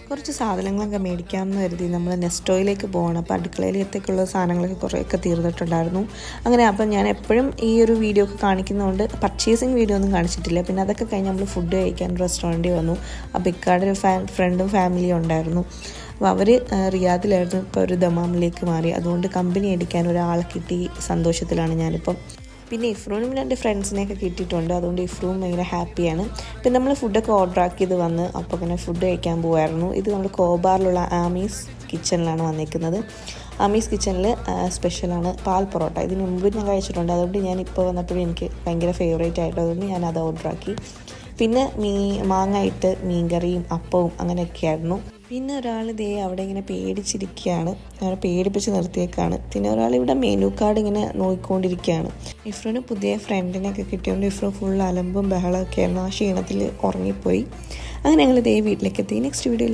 കുറച്ച് സാധനങ്ങളൊക്കെ മേടിക്കാമെന്ന് കരുതി നമ്മൾ നെസ്റ്റോയിലേക്ക് പോകണം. അപ്പോൾ അടുക്കളയിലേക്കുള്ള സാധനങ്ങളൊക്കെ കുറേയൊക്കെ തീർന്നിട്ടുണ്ടായിരുന്നു. അങ്ങനെ അപ്പം ഞാൻ എപ്പോഴും ഈ ഒരു വീഡിയോ ഒക്കെ കാണിക്കുന്നതുകൊണ്ട് പർച്ചേസിങ് വീഡിയോ ഒന്നും കാണിച്ചിട്ടില്ല. പിന്നെ അതൊക്കെ കഴിഞ്ഞ് നമ്മൾ ഫുഡ് കഴിക്കാൻ റെസ്റ്റോറൻറ്റിൽ വന്നു. അപ്പോൾ ഇക്കാടെ ഒരു ഫ്രണ്ടും ഫാമിലിയും ഉണ്ടായിരുന്നു. അപ്പോൾ അവർ റിയാദിലായിരുന്നു, ഇപ്പോൾ ഒരു ദമാമിലേക്ക് മാറി. അതുകൊണ്ട് കമ്പനി അടിക്കാൻ ഒരാളെ കിട്ടി സന്തോഷത്തിലാണ് ഞാനിപ്പം. പിന്നെ ഇഫ്രൂനും എൻ്റെ ഫ്രണ്ട്സിനെയൊക്കെ കിട്ടിയിട്ടുണ്ട്. അതുകൊണ്ട് ഇഫ്രൂം ഭയങ്കര ഹാപ്പിയാണ്. പിന്നെ നമ്മൾ ഫുഡൊക്കെ ഓർഡർ ആക്കിയത് വന്ന് അപ്പോൾ അങ്ങനെ ഫുഡ് കഴിക്കാൻ പോകുമായിരുന്നു. ഇത് നമ്മൾ കോബാറിലുള്ള ആമീസ് കിച്ചണിലാണ് വന്നിരിക്കുന്നത്. ആമീസ് കിച്ചണിൽ സ്പെഷ്യലാണ് പാൽ പൊറോട്ട. ഇതിന് മുമ്പ് ഞാൻ കഴിച്ചിട്ടുണ്ട്. അതുകൊണ്ട് ഞാൻ ഇപ്പോൾ വന്നപ്പോഴും എനിക്ക് ഭയങ്കര ഫേവറേറ്റ് ആയിട്ട് അതുകൊണ്ട് ഞാൻ അത് ഓർഡർ ആക്കി. പിന്നെ മാങ്ങ ഇട്ട് മീൻകറിയും അപ്പവും അങ്ങനെയൊക്കെയായിരുന്നു. പിന്നെ ഒരാൾ ദേ അവിടെ ഇങ്ങനെ പേടിച്ചിരിക്കുകയാണ്, അവിടെ പേടിപ്പിച്ച് നിർത്തിയേക്കാണ്. പിന്നെ ഒരാൾ ഇവിടെ മെനു കാർഡ് ഇങ്ങനെ നോക്കിക്കൊണ്ടിരിക്കുകയാണ്. ഇഫ്രൂന് പുതിയ ഫ്രണ്ടിനെയൊക്കെ കിട്ടിയതുകൊണ്ട് ഇഫ്രൂ ഫുൾ അലമ്പും ബഹളമൊക്കെ ആയിരുന്നു. ആ ക്ഷീണത്തിൽ ഉറങ്ങിപ്പോയി. അങ്ങനെ ഞങ്ങൾ ദേ വീട്ടിലേക്ക് എത്തി. നെക്സ്റ്റ് വീഡിയോയിൽ